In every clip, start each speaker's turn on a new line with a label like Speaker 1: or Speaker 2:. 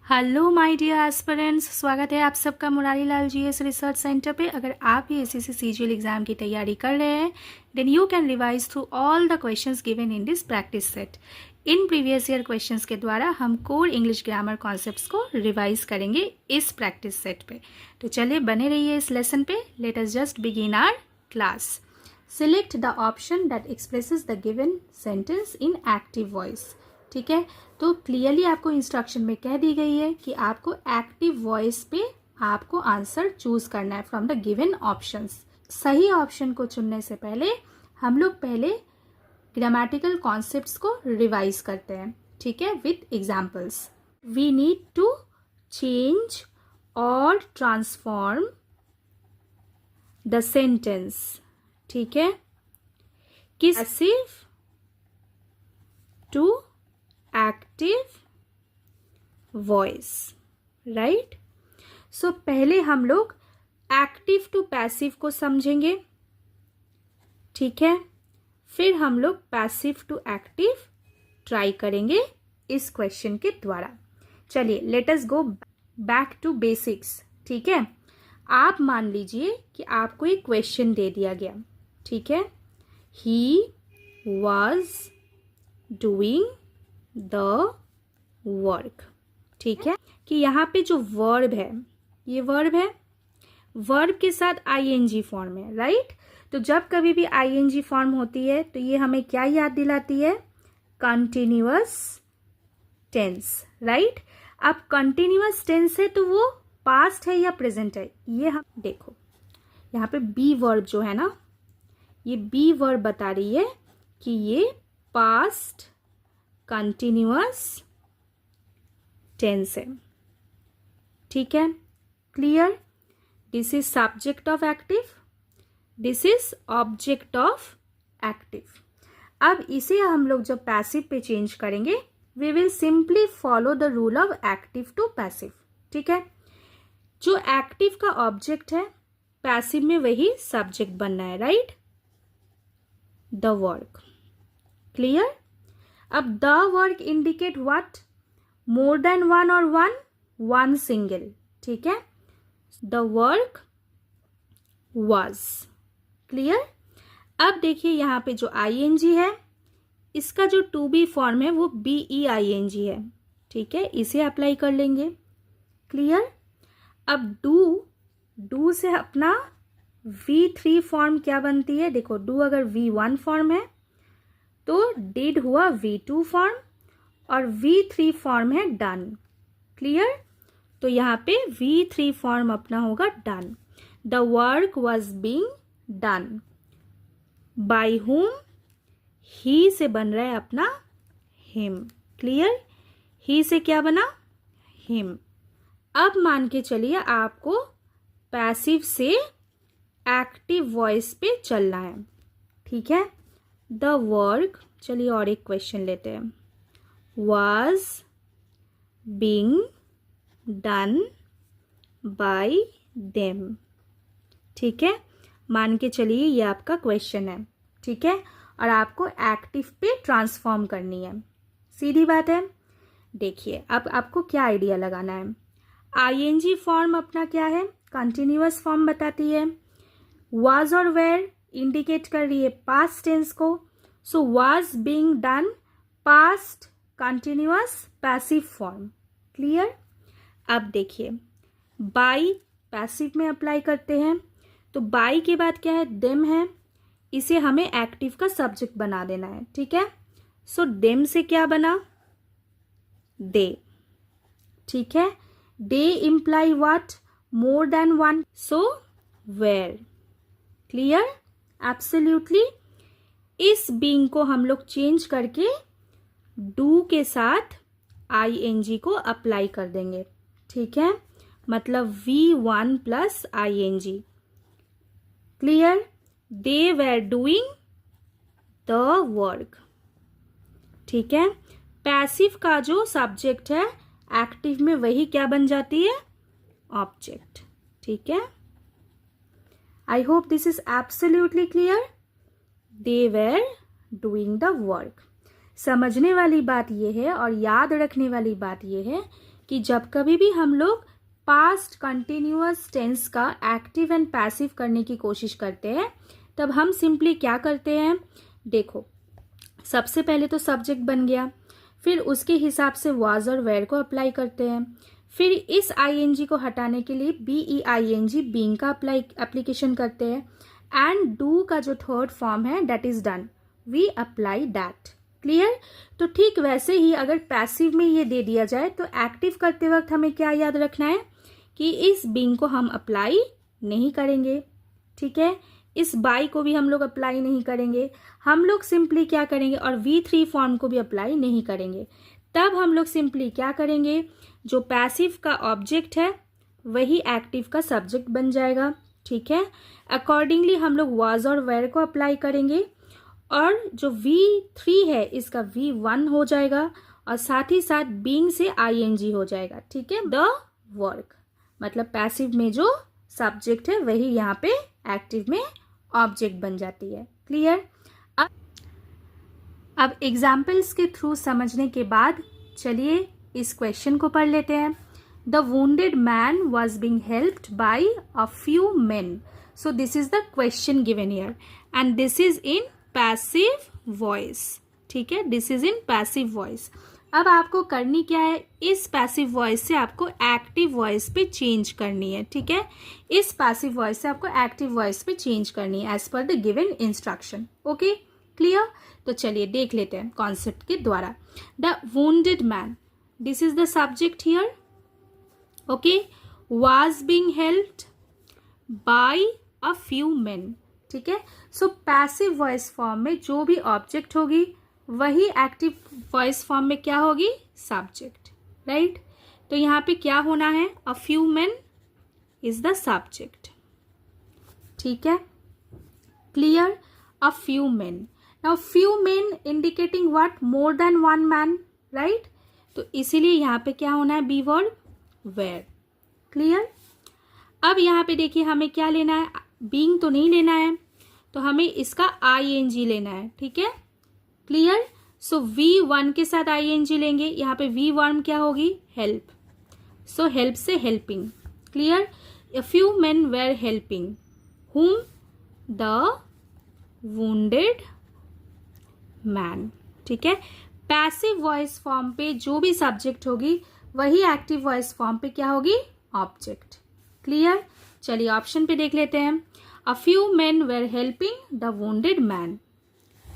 Speaker 1: Hello my dear aspirants, स्वागत है आप सबका Murari Lal GS research centre पे। अगर आप भी एसएससी सीजीएल एग्जाम की तैयारी कर रहे हैं then you can revise through all the questions given in this practice set. इन प्रीवियस ईयर क्वेश्चंस के द्वारा हम कोर इंग्लिश ग्रामर कॉन्सेप्ट्स को रिवाइज करेंगे इस प्रैक्टिस सेट पे। तो चलिए बने रहिए इस लेसन पे। Let us just begin our class. Select the option that expresses the given sentence in active voice. ठीक है, तो क्लियरली आपको इंस्ट्रक्शन में कह दी गई है कि आपको एक्टिव वॉइस पे आपको आंसर चूज करना है फ्रॉम द गिवन ऑप्शंस। सही ऑप्शन को चुनने से पहले हम लोग पहले ग्रामेटिकल कॉन्सेप्ट्स को रिवाइज करते हैं, ठीक है, with examples. We need to change और ट्रांसफॉर्म द सेंटेंस, ठीक है, किस passive to active voice, right. So पहले हम लोग एक्टिव टू पैसिव को समझेंगे, ठीक है, फिर हम लोग पैसिव टू एक्टिव ट्राई करेंगे इस क्वेश्चन के द्वारा। चलिए let us go back to basics, ठीक है। आप मान लीजिए कि आपको एक क्वेश्चन दे दिया गया, ठीक है, he was doing the work, ठीक है, कि यहाँ पे जो वर्ब है ये वर्ब है, वर्ब के साथ आईएनजी फॉर्म है, राइट। तो जब कभी भी आईएनजी फॉर्म होती है तो ये हमें क्या याद दिलाती है? Continuous tense, right. अब कंटिन्यूअस टेंस है तो वो पास्ट है या प्रेजेंट है, ये हम देखो यहाँ पे बी वर्ब जो है ना, ये बी वर्ब बता रही है कि ये पास्ट कंटिन्यूअस टेंस है, ठीक है, clear. This is subject of active, this is object of active. अब इसे हम लोग जब पैसिव पे चेंज करेंगे we will simply follow the rule of active to passive, ठीक है। जो एक्टिव का ऑब्जेक्ट है पैसिव में वही सब्जेक्ट बनना है, राइट, द वर्क, क्लियर। अब the work indicate what? More than one और वन सिंगल, ठीक है। The work was, clear. अब देखिए यहाँ पे जो आईएनजी है इसका जो टू बी फॉर्म है वो BEING है, ठीक है, इसे अप्लाई कर लेंगे, क्लियर। अब डू से अपना V3 फॉर्म क्या बनती है? देखो डू अगर V1 फॉर्म है तो डिड हुआ V2 फॉर्म और V3 फॉर्म है डन, क्लियर। तो यहाँ पे V3 फॉर्म अपना होगा done. The work was being done by whom, ही से बन रहा है अपना हिम, क्लियर। ही से क्या बना? हिम। अब मान के चलिए आपको पैसिव से एक्टिव वॉइस पे चलना है, ठीक है। द वर्क, चलिए और एक क्वेश्चन लेते हैं, was being done by them, ठीक है। मान के चलिए ये आपका क्वेश्चन है, ठीक है, और आपको एक्टिव पे ट्रांसफॉर्म करनी है, सीधी बात है। देखिए अब आपको क्या आइडिया लगाना है। आईएनजी फॉर्म अपना क्या है? कंटिन्यूअस फॉर्म बताती है। was और were इंडिकेट कर रही है पास्ट टेंस को, सो was being done past continuous passive form, clear. अब देखिए बाई पैसिव में अप्लाई करते हैं, तो बाई के बाद क्या है? देम है, इसे हमें एक्टिव का सब्जेक्ट बना देना है, ठीक है। सो देम से क्या बना? दे, ठीक है। They imply what? More than one, so where, clear, absolutely. इस बीइंग को हम लोग चेंज करके डू के साथ ING को अप्लाई कर देंगे, ठीक है, मतलब V1 plus ING, clear. They were doing the work, ठीक है। पैसिव का जो सब्जेक्ट है एक्टिव में वही क्या बन जाती है? ऑब्जेक्ट, ठीक है। I hope this is absolutely clear. They were doing the work. समझने वाली बात यह है और याद रखने वाली बात यह है कि जब कभी भी हम लोग पास्ट कंटिन्यूअस टेंस का एक्टिव एंड पैसिव करने की कोशिश करते हैं तब हम सिंपली क्या करते हैं, देखो सबसे पहले तो सब्जेक्ट बन गया, फिर उसके हिसाब से वाज और वेयर को अप्लाई करते हैं, फिर इस आईएनजी को हटाने के लिए बीईआईएनजी बीइंग का एप्लीकेशन करते हैं, एंड डू का जो थर्ड फॉर्म है that is done, we apply that. Clear? तो ठीक वैसे ही अगर पैसिव में ये दे दिया जाए तो एक्टिव करते वक्त हमें क्या याद रखना है कि इस बीइंग को हम अप्लाई नहीं करेंगे, ठीक है, इस बाई को भी हम लोग अप्लाई नहीं करेंगे, हम लोग सिंपली क्या करेंगे, और V3 फॉर्म को भी अप्लाई नहीं करेंगे। तब हम लोग सिंपली क्या करेंगे, जो पैसिव का ऑब्जेक्ट है वही एक्टिव का सब्जेक्ट बन जाएगा, ठीक है। अकॉर्डिंगली हम लोग वाज और वेयर को अप्लाई करेंगे और जो V3 है इसका V1 हो जाएगा और साथ ही साथ बीइंग से ING हो जाएगा, ठीक है। द वर्क मतलब पैसिव में जो सब्जेक्ट है वही यहाँ पे एक्टिव में ऑब्जेक्ट बन जाती है। क्लियर? अब एग्जाम्पल्स के थ्रू समझने के बाद चलिए इस क्वेश्चन को पढ़ लेते हैं। The wounded man was being helped by a few main. So this is the question given here and this is in passive voice, ठीक है, this is in passive voice. अब आपको करनी क्या है, इस पैसिव वॉइस से आपको एक्टिव वॉइस पे चेंज करनी है, ठीक है, इस पैसिव वॉइस से आपको एक्टिव वॉइस पे चेंज करनी है as per the given instruction. Okay, clear? तो चलिए देख लेते हैं कॉन्सेप्ट के द्वारा। The wounded man, this is the subject here, okay, was being helped by a few men, ठीक है। सो पैसिव वॉइस फॉर्म में जो भी ऑब्जेक्ट होगी वही एक्टिव वॉइस फॉर्म में क्या होगी, सब्जेक्ट, राइट। तो यहाँ पे क्या होना है, अ few main is the subject, ठीक है, clear. A few main, now few main indicating what, more than one man, right. तो इसीलिए यहाँ पे क्या होना है, बी वर्ड वेयर, क्लियर। अब यहाँ पे देखिए हमें क्या लेना है, बीइंग तो नहीं लेना है, तो हमें इसका ING लेना है, ठीक है, क्लियर। सो V1 के साथ ING लेंगे, यहाँ पे V1 क्या होगी, हेल्प, सो हेल्प से helping, clear. A few men were helping whom, the wounded man, ठीक है। पैसिव वॉइस फॉर्म पे जो भी सब्जेक्ट होगी वही एक्टिव वॉइस फॉर्म पे क्या होगी, ऑब्जेक्ट, क्लियर। चलिए ऑप्शन पे देख लेते हैं। A few men were helping the wounded man.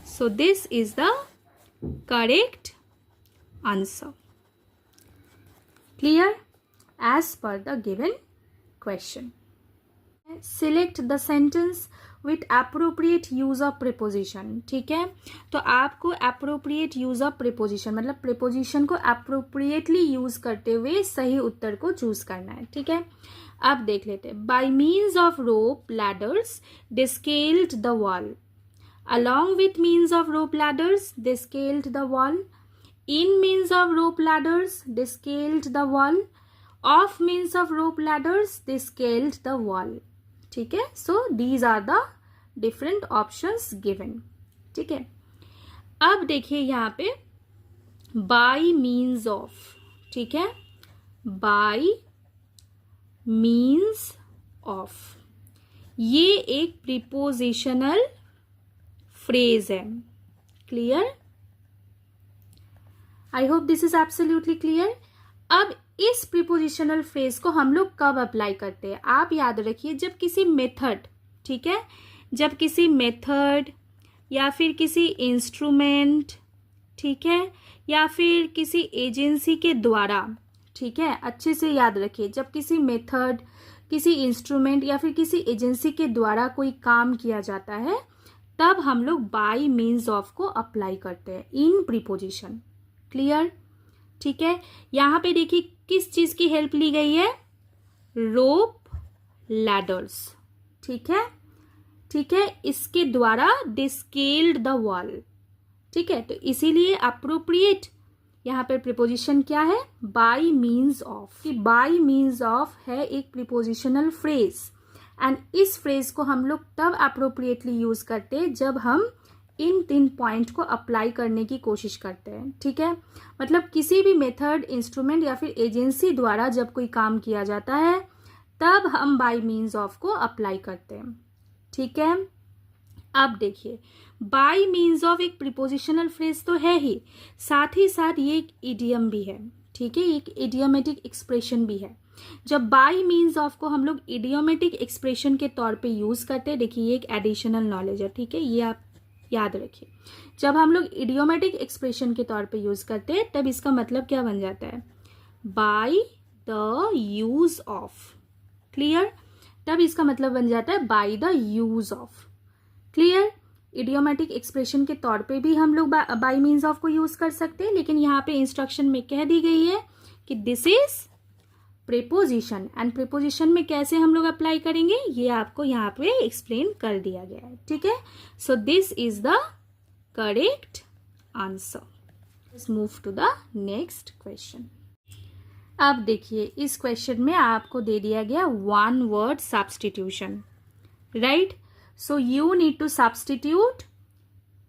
Speaker 1: So this is the correct answer. Clear? As per the given question. Select the sentence with appropriate use of preposition. ठीक है, तो आपको appropriate use of preposition मतलब preposition को appropriately use करते हुए सही उत्तर को चूज करना है, ठीक है। अब देख लेते हैं। By means of rope ladders, they scaled the wall. Along with means of rope ladders, they scaled the wall. In means of rope ladders, they scaled the wall. Of means of rope ladders, they scaled the wall. ठीक है, so these are the different options given. ठीक है, अब देखिए यहाँ पे by means of, ठीक है, by means of, ये एक प्रीपोजिशनल फ्रेज है, clear. I hope this is absolutely clear. अब इस प्रीपोजिशनल फ्रेज को हम लोग कब अप्लाई करते हैं, आप याद रखिए जब किसी मेथड, ठीक है, जब किसी मेथड या फिर किसी इंस्ट्रूमेंट, ठीक है, या फिर किसी एजेंसी के द्वारा, ठीक है, अच्छे से याद रखिए, जब किसी मेथड, किसी इंस्ट्रूमेंट या फिर किसी एजेंसी के द्वारा कोई काम किया जाता है तब हम लोग बाय मीन्स ऑफ को अप्लाई करते हैं इन प्रीपोजिशन, क्लियर, ठीक है। यहाँ पे देखिए किस चीज की हेल्प ली गई है, रोप लैडर्स, ठीक है, ठीक है, इसके द्वारा दे स्केल्ड द वॉल, ठीक है। तो इसीलिए अप्रोप्रिएट यहाँ पे प्रीपोजिशन क्या है, बाय मीन्स ऑफ, कि बाय मीन्स ऑफ है एक प्रीपोजिशनल फ्रेज एंड इस फ्रेज को हम लोग तब अप्रोप्रिएटली यूज करते हैं जब हम इन 3 पॉइंट को अप्लाई करने की कोशिश करते हैं, ठीक है। मतलब किसी भी मेथड, इंस्ट्रूमेंट या फिर एजेंसी द्वारा जब कोई काम किया जाता है तब हम बाय मीन्स ऑफ को अप्लाई करते हैं, ठीक है। अब देखिए, बाय मीन्स ऑफ एक प्रीपोजिशनल फ्रेज तो है ही, साथ ही साथ ये एक इडियम भी है, ठीक है, एक इडियोमेटिक एक्सप्रेशन भी है। जब बाय मीन्स ऑफ को हम लोग इडियोमेटिक एक्सप्रेशन के तौर पे यूज करते हैं, देखिए ये एक एडिशनल नॉलेज है, ठीक है, ये आप याद रखिए। जब हम लोग इडियोमेटिक एक्सप्रेशन के तौर पे यूज करते हैं तब इसका मतलब क्या बन जाता है, by the use of, clear. तब इसका मतलब बन जाता है by the use of, clear. Idiomatic expression के तौर पे भी हम लोग बाय मीन्स ऑफ को यूज कर सकते हैं, लेकिन यहाँ पे इंस्ट्रक्शन में कह दी गई है कि this is preposition, and preposition में कैसे हम लोग अप्लाई करेंगे ये आपको यहाँ पे एक्सप्लेन कर दिया गया है, ठीक है। So this is the correct answer. Let's move to the next question. अब देखिए, इस क्वेश्चन में आपको दे दिया गया 1 word substitution, right. So you need to substitute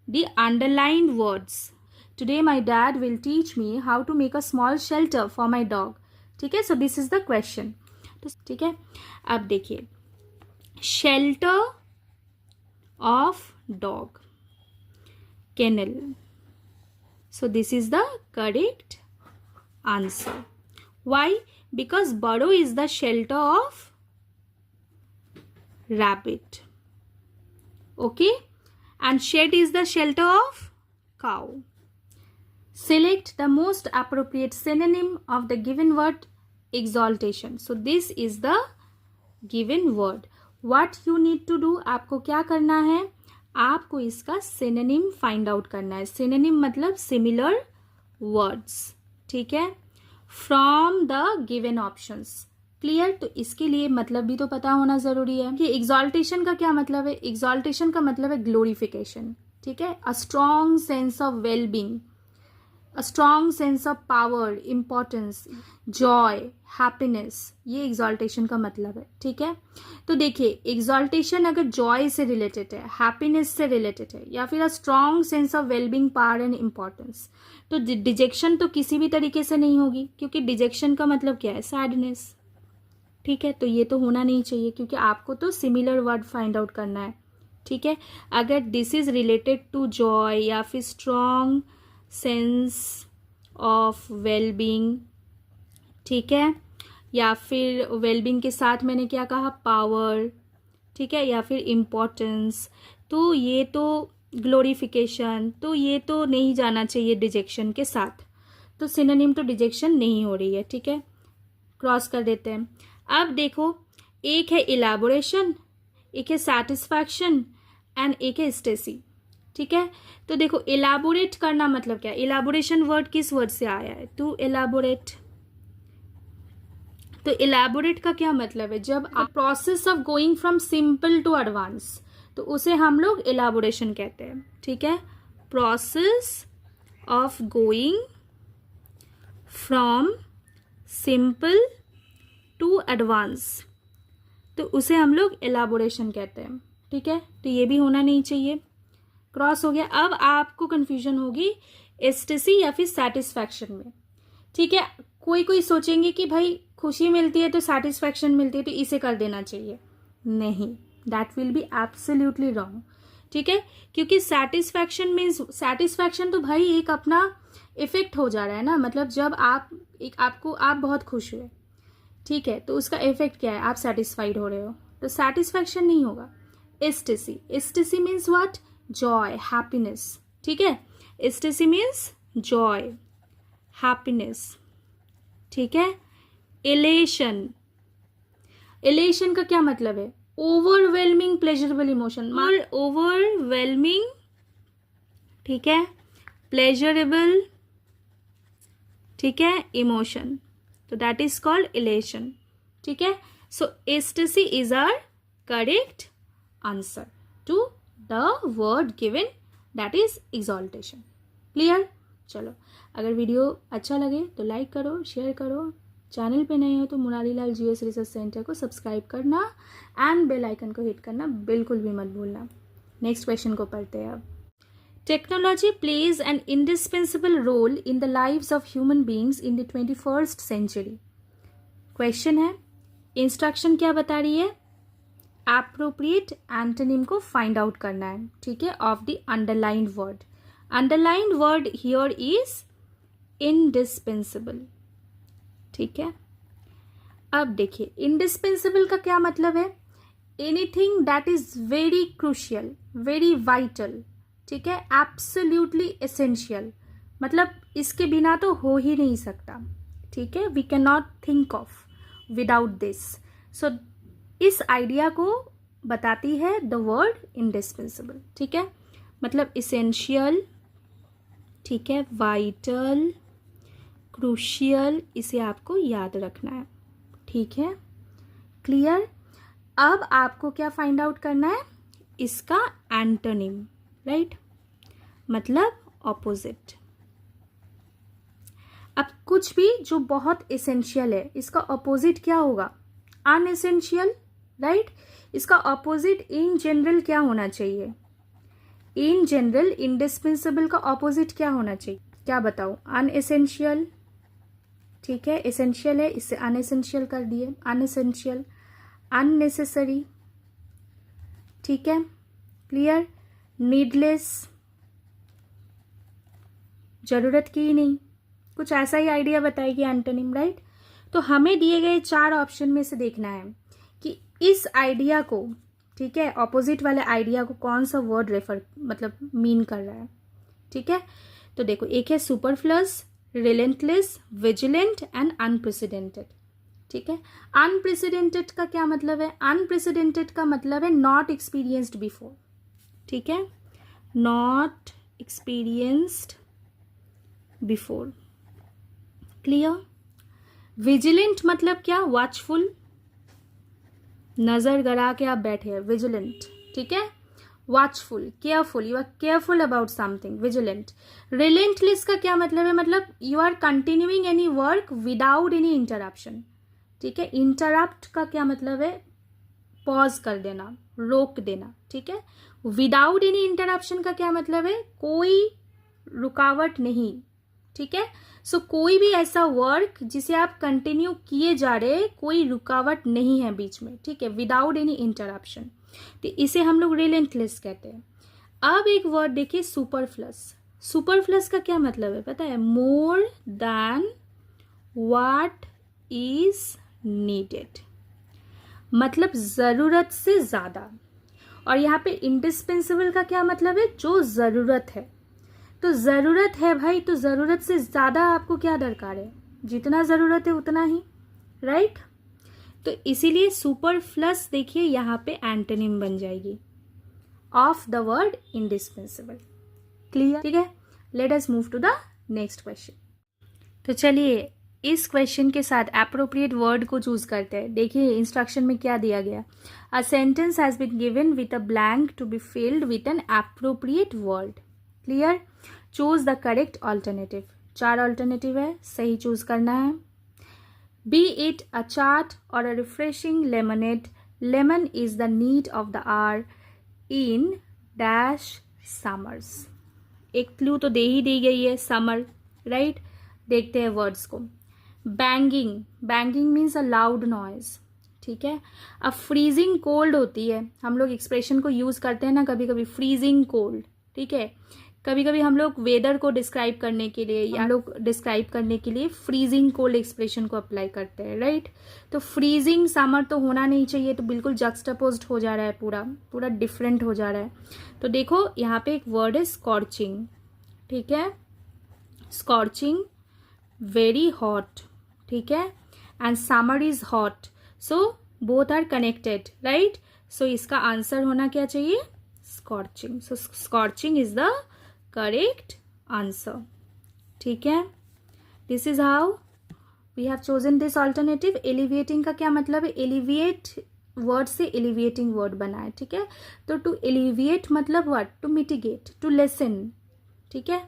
Speaker 1: the underlined words. Today my dad will teach me how to make a small shelter for my dog. ठीक है, so this is the question. तो ठीक है, अब देखिए, shelter of dog, kennel. So this is the correct answer. Why? Because burrow is the shelter of rabbit. Okay, and shed is the shelter of cow. Select the most appropriate synonym of the given word exaltation. So this is the given word. What you need to do, आपको क्या करना है, आपको इसका synonym find out करना है। synonym मतलब similar words, ठीक है, from the given options, clear. तो इसके लिए मतलब भी तो पता होना जरूरी है कि एग्जॉल्टेशन का क्या मतलब है। एग्जॉल्टेशन का मतलब है ग्लोरिफिकेशन, ठीक है, a strong sense of wellbeing, a strong sense of power, importance, Joy, happiness, ये एग्जॉल्टेशन का मतलब है, ठीक है। तो देखिए, एग्जॉल्टेशन अगर जॉय से रिलेटेड है, हैप्पीनेस से रिलेटेड है, या फिर a strong sense of wellbeing, power and importance, तो डिजेक्शन तो किसी भी तरीके से नहीं होगी, क्योंकि डिजेक्शन का मतलब क्या है, सैडनेस, ठीक है। तो ये तो होना नहीं चाहिए, क्योंकि आपको तो सिमिलर वर्ड फाइंड आउट करना है, ठीक है। अगर this is related to joy या फिर स्ट्रॉन्ग सेंस ऑफ वेलबींग, ठीक है, या फिर वेलबींग के साथ मैंने क्या कहा, पावर, ठीक है, या फिर इम्पोर्टेंस, तो ये तो ग्लोरिफिकेशन, तो ये तो नहीं जाना चाहिए डिजेक्शन के साथ, तो सिनोनिम तो डिजेक्शन नहीं हो रही है, ठीक है, क्रॉस कर देते हैं। अब देखो, एक है इलैबोरेशन, एक है सैटिस्फैक्शन एंड एक है स्टेसी, ठीक है। तो देखो, इलैबोरेट करना मतलब क्या है, इलैबोरेशन वर्ड किस वर्ड से आया है, टू इलैबोरेट। तो इलैबोरेट का क्या मतलब है, जब process of going from simple to advance, तो उसे हम लोग इलैबोरेशन कहते हैं, ठीक है। Process of going from simple to advance, तो उसे हम लोग एलाबोरेशन कहते हैं, ठीक है। तो ये भी होना नहीं चाहिए, क्रॉस हो गया। अब आपको कंफ्यूजन होगी एस्टेसी या फिर सेटिस्फैक्शन में, ठीक है। कोई सोचेंगे कि भाई खुशी मिलती है तो सेटिस्फैक्शन मिलती है तो इसे कर देना चाहिए, नहीं, that will be absolutely wrong, ठीक है। क्योंकि सेटिस्फैक्शन मीन्स, सेटिस्फैक्शन तो भाई एक अपना इफेक्ट हो जा रहा है ना, मतलब जब आप बहुत खुश हुए, ठीक है, तो उसका इफेक्ट क्या है, आप सेटिस्फाइड हो रहे हो, तो सेटिस्फैक्शन नहीं होगा। एस्टेसी, एस्टेसी मीन्स व्हाट, जॉय, हैप्पीनेस, ठीक है, एस्टेसी मीन्स जॉय, हैप्पीनेस, ठीक है। एलेशन, एलेशन का क्या मतलब है, ओवरवेलमिंग प्लेजरेबल इमोशन, ओवरवेलमिंग, ठीक है, प्लेजरेबल, ठीक है, इमोशन, तो दैट इज कॉल्ड इलेशन, ठीक है। So ecstasy is our correct answer to the word given, that is exaltation, clear. चलो, अगर वीडियो अच्छा लगे तो लाइक करो, शेयर करो, चैनल पे नए हो तो Murari Lal GS research centre को सब्सक्राइब करना एंड बेल आइकन को हिट करना बिल्कुल भी मत भूलना। नेक्स्ट क्वेश्चन को पढ़ते हैं अब। Technology plays an indispensable role in the lives of human beings in the 21st century. Question है, इंस्ट्रक्शन क्या बता रही है, एप्रोप्रिएट एंटोनिम को फाइंड आउट करना है, ठीक है, of the underlined word. Underlined word here is indispensable, ठीक है। अब देखिए इंडिस्पेंसिबल का क्या मतलब है, anything that is very crucial, very vital, ठीक है, एब्सोल्युटली एसेंशियल, मतलब इसके बिना तो हो ही नहीं सकता, ठीक है, we can not think of without this. So इस आइडिया को बताती है द वर्ड इंडिस्पेंसिबल, ठीक है, मतलब इसेंशियल, ठीक है, वाइटल, क्रूशियल, इसे आपको याद रखना है, ठीक है, क्लियर। अब आपको क्या फाइंड आउट करना है, इसका एंटोनिम, राइट, मतलब ऑपोजिट। अब कुछ भी जो बहुत एसेंशियल है इसका ऑपोजिट क्या होगा, अनएसेंशियल, राइट। इसका ऑपोजिट इन जनरल क्या होना चाहिए, इन जनरल इंडिस्पेंसिबल का ऑपोजिट क्या होना चाहिए, क्या बताओ, अनएसेंशियल, ठीक है, एसेंशियल है इससे अनएसेंशियल कर दिए, अनएसेंशियल, अननेसेसरी, ठीक है, क्लियर, नीडलेस, जरूरत की ही नहीं, कुछ ऐसा ही आइडिया बताएगी एंटोनिम, राइट। तो हमें दिए गए 4 ऑप्शन में से देखना है कि इस आइडिया को, ठीक है, ऑपोजिट वाले आइडिया को कौन सा वर्ड रेफर मतलब मीन कर रहा है, ठीक है। तो देखो एक है सुपरफ्लस, रिलेंटलेस, विजिलेंट एंड अनप्रेसिडेंटेड, ठीक है। अनप्रेसिडेंटेड का क्या मतलब है, अनप्रेसिडेंटेड का मतलब है नॉट एक्सपीरियंस्ड बिफोर, ठीक है, not experienced before, clear. Vigilant मतलब क्या, वॉचफुल, नजर गड़ा के आप बैठे हैं, विजिलेंट, ठीक है, watchful, careful, you are careful about something, vigilant. Relentless का क्या मतलब है, मतलब you are continuing any work without any interruption, ठीक है। इंटरप्ट का क्या मतलब है, पॉज कर देना, रोक देना, ठीक है। विदाउट एनी इंटरप्शन का क्या मतलब है, कोई रुकावट नहीं, ठीक है। सो कोई भी ऐसा वर्क जिसे आप कंटिन्यू किए जा रहे, कोई रुकावट नहीं है बीच में, ठीक है, विदाउट एनी इंटरप्शन, तो इसे हम लोग रिलेंटलेस कहते हैं। अब एक वर्ड देखिए सुपरफ्लस। सुपरफ्लस का क्या मतलब है पता है, more than what is needed, मतलब जरूरत से ज्यादा। और यहाँ पे इंडिस्पेंसिबल का क्या मतलब है, जो जरूरत है। तो जरूरत है भाई, तो जरूरत से ज्यादा आपको क्या दरकार है, जितना जरूरत है उतना ही, राइट। तो इसीलिए सुपरफ्लस देखिए यहाँ पे एंटोनिम बन जाएगी of the word indispensable, clear, ठीक है। Let us move to the next question. तो चलिए इस क्वेश्चन के साथ एप्रोप्रिएट वर्ड को चूज करते हैं। देखिए इंस्ट्रक्शन में क्या दिया गया, a sentence has been given with a blank to be filled with an appropriate word, clear. Choose the correct alternative, 4 alternative है, सही चूज करना है। बी इट अ चाट और a refreshing lemonade, lemon is the need of the hour in dash summers. एक clue तो दे ही दी गई है, समर, राइट। देखते हैं वर्ड्स को। Banging, banging means a loud noise, ठीक है। अब फ्रीजिंग कोल्ड होती है, हम लोग एक्सप्रेशन को यूज करते हैं ना कभी कभी, फ्रीजिंग कोल्ड, ठीक है। कभी कभी हम लोग वेदर को डिस्क्राइब करने के लिए या लोग डिस्क्राइब करने के लिए फ्रीजिंग कोल्ड एक्सप्रेशन को अप्लाई करते हैं, राइट। तो फ्रीजिंग समर तो होना नहीं चाहिए, तो बिल्कुल जक्सटापोज्ड हो जा रहा है, पूरा पूरा डिफरेंट हो जा रहा है। तो देखो यहाँ पे एक वर्ड है स्कॉर्चिंग, ठीक है, स्कॉर्चिंग, वेरी हॉट, ठीक है, and summer is hot, so both are connected, right. So इसका आंसर होना क्या चाहिए, scorching. So scorching is the correct answer, ठीक है। This is how we have chosen this alternative. Alleviating का क्या मतलब है, एलिविएट वर्ड से एलिविएटिंग वर्ड बना है, ठीक है। तो टू एलिविएट मतलब what, to mitigate, to lessen, ठीक है।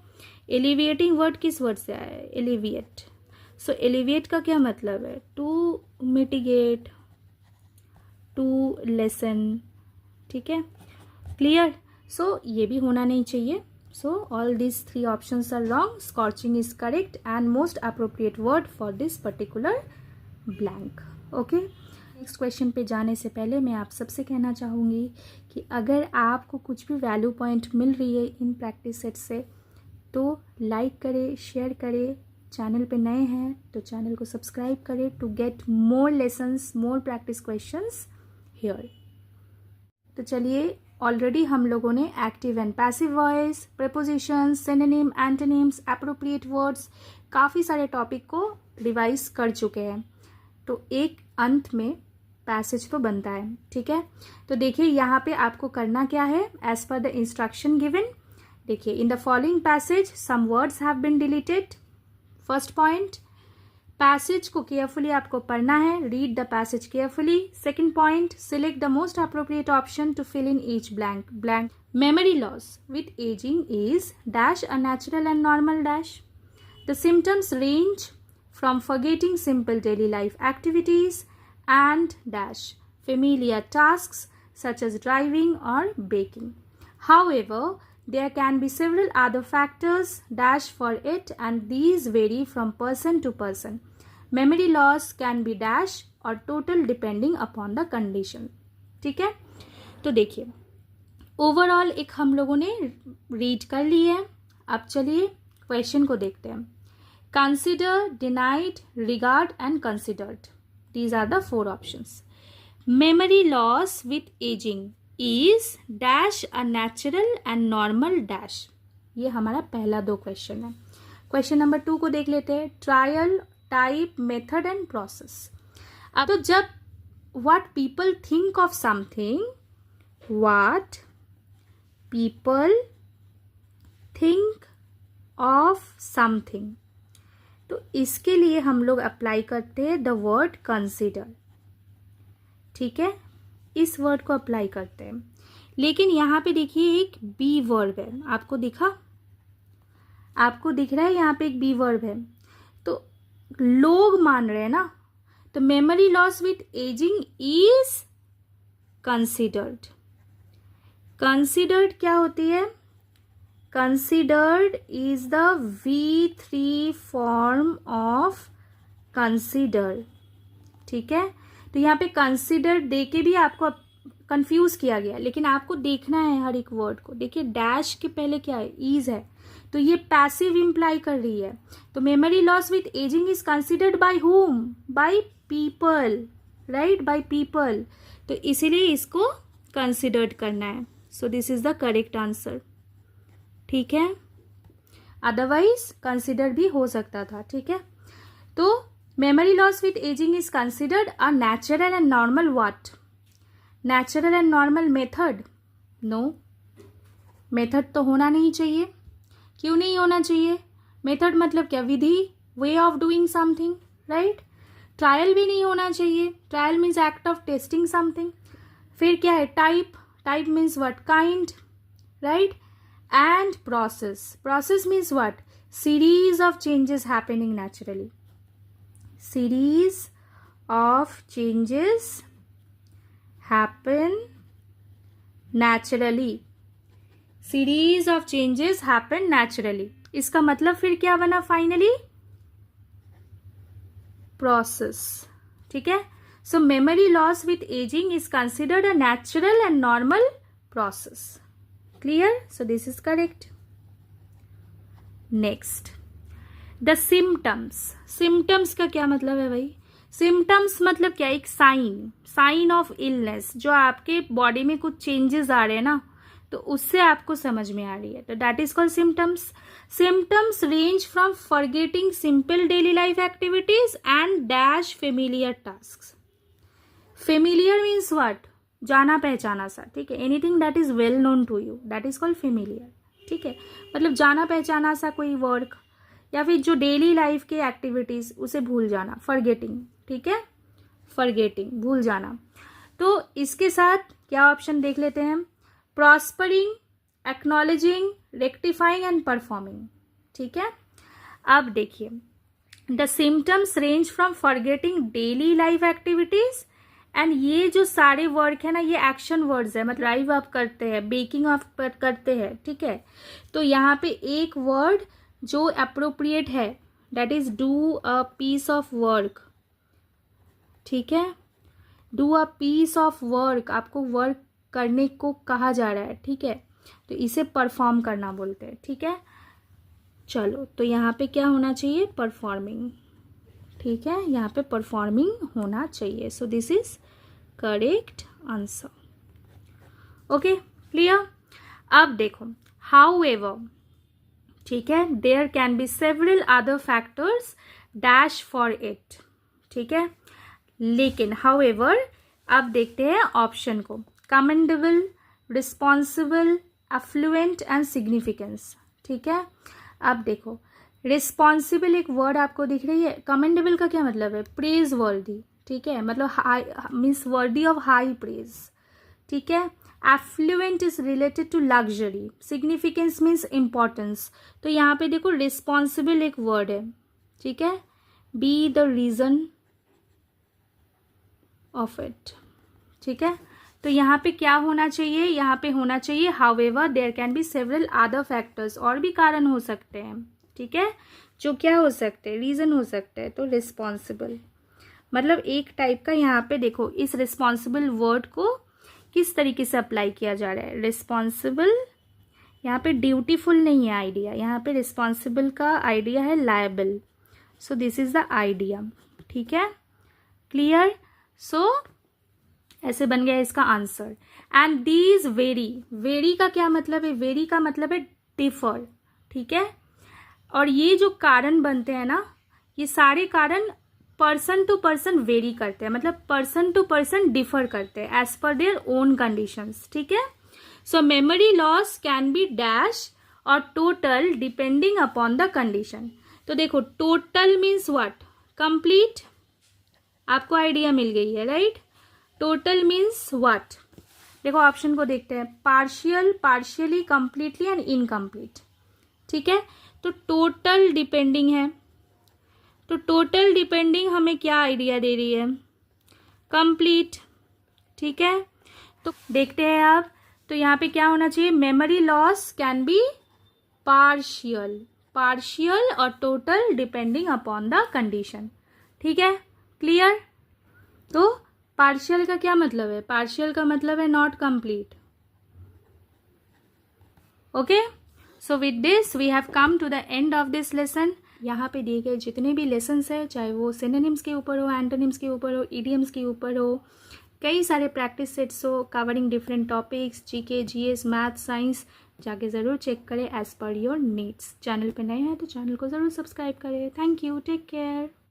Speaker 1: एलिविएटिंग वर्ड किस वर्ड से आया है, एलिविएट। सो एलिविएट का क्या मतलब है, टू मिटिगेट, टू लेसन, ठीक है, क्लियर। सो ये भी होना नहीं चाहिए, So all these three options are wrong. Scorching is correct and most appropriate word for this particular blank. Okay. Next question पे जाने से पहले मैं आप सबसे कहना चाहूँगी कि अगर आपको कुछ भी वैल्यू पॉइंट मिल रही है इन प्रैक्टिस सेट से तो लाइक करें, शेयर करें. चैनल पे नए हैं तो चैनल को सब्सक्राइब करें to get more lessons, more practice questions here. तो चलिए, ऑलरेडी हम लोगों ने active and passive voice, prepositions, synonym, antonyms, appropriate words, काफ़ी सारे टॉपिक को रिवाइज कर चुके हैं. तो एक अंत में पैसेज तो बनता है. ठीक है, तो देखिए यहाँ पे आपको करना क्या है as per the instruction given. देखिए, in the following passage some words have been deleted. First point, passage को केयरफुली आपको पढ़ना है. Read the passage carefully. Second point, select the most appropriate option to fill in each blank. Blank. Memory loss with ageing is dash a natural and normal dash. The symptoms range from forgetting simple daily life activities and dash familiar tasks such as driving or baking. However, there can be several other factors dash for it and these vary from person to person. Memory loss can be dash or total depending upon the condition. ठीक है, तो देखिए overall एक हम लोगों ने read कर ली है. अब चलिए क्वेश्चन को देखते हैं. Consider, denied, regard and considered. These are the four options. Memory loss with aging is dash a natural and normal dash. ये हमारा पहला दो क्वेश्चन है. क्वेश्चन नंबर 2 को देख लेते हैं. Trial, type, method and process. अब तो जब what people think of something, what people think of something, तो इसके लिए हम लोग अप्लाई करते हैं द वर्ड कंसिडर. ठीक है, इस वर्ड को अप्लाई करते हैं. लेकिन यहाँ पे देखिए एक बी वर्ब है. आपको दिखा, आपको दिख रहा है यहाँ पे एक बी वर्ब है. तो लोग मान रहे हैं ना, तो memory loss with ageing is considered. Considered क्या होती है? Considered is the V3 form of consider. ठीक है, तो यहाँ पे कंसिडर दे के भी आपको कंफ्यूज किया गया, लेकिन आपको देखना है हर एक वर्ड को. देखिए डैश के पहले क्या है? इज है, तो ये पैसिव इंप्लाई कर रही है. तो memory loss with ageing is considered by whom? By people, right, by people. तो इसीलिए इसको कंसिडर्ड करना है. So this is the correct answer. ठीक है, अदरवाइज कंसिडर भी हो सकता था. ठीक है, तो memory loss with ageing is considered a natural and normal what? Natural and normal method? No, method तो होना नहीं चाहिए. क्यों नहीं होना चाहिए? मेथड मतलब क्या? विधि, way of doing something, right. Trial भी नहीं होना चाहिए. Trial means act of testing something. फिर क्या है? Type. Type means what? Kind, right. And process. Process means what? Series of changes happening naturally. Series of changes happen naturally. Series of changes happen naturally. इसका मतलब फिर क्या बना finally? Process. ठीक है, so memory loss with aging is considered a natural and normal process. Clear? So this is correct. Next, the symptoms. Symptoms का क्या मतलब है भाई? Symptoms मतलब क्या? एक साइन ऑफ इलनेस, जो आपके बॉडी में कुछ चेंजेस आ रहे हैं ना, तो उससे आपको समझ में आ रही है, तो that is called symptoms. Symptoms range from forgetting simple daily life activities and dash familiar task. Familiar means what? जाना पहचाना सा. ठीक है, anything that is well known to you, that is called familiar. ठीक है, मतलब जाना पहचाना सा कोई वर्क या फिर जो डेली लाइफ के एक्टिविटीज उसे भूल जाना, फॉरगेटिंग. ठीक है, फॉरगेटिंग, भूल जाना. तो इसके साथ क्या ऑप्शन देख लेते हैं? Prospering, acknowledging, rectifying and performing. ठीक है, अब देखिए, the symptoms range from forgetting daily life activities and ये जो सारे वर्क है ना, ये एक्शन वर्ड्स है, मतलब ड्राइव आप करते हैं, बेकिंग आप करते हैं, ठीक है। तो यहाँ पे एक वर्ड जो अप्रोप्रिएट है, that is do a piece of work, ठीक है। Do a piece of work, आपको वर्क करने को कहा जा रहा है, ठीक है। तो इसे परफॉर्म करना बोलते हैं, ठीक है। चलो, तो यहाँ पे क्या होना चाहिए, परफॉर्मिंग, ठीक है, यहाँ पे परफॉर्मिंग होना चाहिए। So this is correct answer. Okay, clear. अब देखो, हाउ एवर, ठीक है, there can be several other factors dash for it, ठीक है। लेकिन हाउ एवर, अब देखते हैं ऑप्शन को, commendable, responsible, affluent and significance, ठीक है। अब देखो, रिस्पॉन्सिबल एक वर्ड आपको दिख रही है, कमेंडेबल का क्या मतलब है, प्रेज वर्दी, ठीक है, मतलब high means worthy of high praise, ठीक है। Affluent is related to luxury, significance means importance. तो यहाँ पे देखो रिस्पॉन्सिबल एक वर्ड है, ठीक है, be the reason of it, ठीक है। तो यहाँ पे क्या होना चाहिए, यहाँ पे होना चाहिए however there can be several other factors, और भी कारण हो सकते हैं, ठीक है, जो क्या हो सकते हैं, रीजन हो सकते हैं। तो रिस्पॉन्सिबल मतलब एक टाइप का, यहाँ पे देखो इस रिस्पॉन्सिबल वर्ड को किस तरीके से अप्लाई किया जा रहा है। रिस्पॉन्सिबल यहाँ पे ड्यूटीफुल नहीं है आइडिया, यहाँ पे रिस्पॉन्सिबल का आइडिया है liable. So this is the idea, ठीक है, क्लियर। सो ऐसे बन गया इसका answer. And these very, very का क्या मतलब है, वेरी का मतलब है डिफर, ठीक है। और ये जो कारण बनते हैं ना, ये सारे कारण पर्सन टू पर्सन वेरी करते हैं, मतलब पर्सन टू पर्सन डिफर करते हैं as per their own conditions, ठीक है। So memory loss can be dash और total depending upon the condition. तो देखो टोटल मीन्स व्हाट, कंप्लीट, आपको आइडिया मिल गई है, राइट। टोटल मीन्स व्हाट, देखो ऑप्शन को देखते हैं, partial, partially, completely and incomplete, ठीक है। तो टोटल डिपेंडिंग है, तो टोटल डिपेंडिंग हमें क्या आइडिया दे रही है, कंप्लीट, ठीक है। तो देखते हैं आप, तो यहाँ पे क्या होना चाहिए, memory loss can be partial, partial और total depending upon the condition, ठीक है, क्लियर। तो पार्शियल का क्या मतलब है, पार्शियल का मतलब है not complete, okay. So with this we have come to the end of this lesson. यहाँ पे दिए गए जितने भी लेसन्स है, चाहे वो सिनोनिम्स के ऊपर हो, एंटोनिम्स के ऊपर हो, इडियम्स के ऊपर हो, कई सारे प्रैक्टिस सेट्स हो covering different topics, GK, GS, math, science, जाके ज़रूर चेक करें as per your needs. Channel पे नए हैं तो चैनल को ज़रूर सब्सक्राइब करें। Thank you, take care.